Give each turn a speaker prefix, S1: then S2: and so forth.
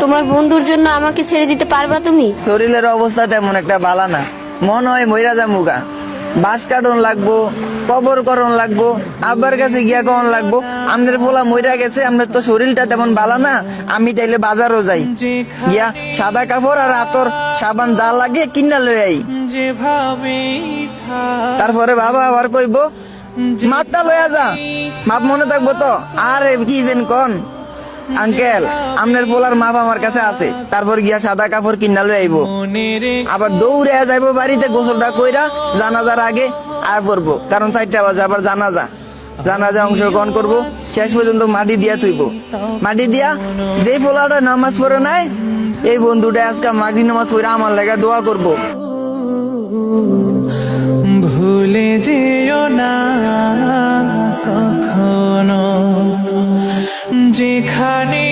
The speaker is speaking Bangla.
S1: তোমার বন্ধুর জন্য আমাকে ছেড়ে দিতে পারবা তুমি?
S2: শরীরের অবস্থা তেমন একটা ভালো না, মন হয় মইরা যামুগা। বাস কাটন লাগবো, কবর করণ লাগবো, আব্বার কাছে গিয়া কখন লাগবো। আমনের পোলা মইরা গেছে, আমনের তো শরীরটা তেমন ভালো না। আমি তাইলে বাজারও যাই, গিয়া সাদা কাপড় আর আতর সাবান যা লাগে কিনা লই আই। তারপরে বাবা আবার কইবো মাপটা লইয়া যা, মাপ মনে থাকবো তো। আর কি যেন কন আঙ্কেল, আমনের পোলার মাপ আমার কাছে আছে। তারপর গিয়া সাদা কাপড় কিনা লই আইবো, আবার দৌড়ে যাইবো বাড়িতে, গোসলটা কইরা জানাজার আগে আয় পড়বো, কারণ 4টা বাজে আবার জানাজা অংশগ্রহণ করবো। শেষ পর্যন্ত মাটি দিয়া তুইবো, মাটি দিয়া যে পোলাটা নামাজ পড়ে নাই, এই বন্ধুটা আজকে মাগরিব নামাজ পড়ে আমার লাগা দোয়া করবো।
S3: ভুলে যেও না কখনো যেখানে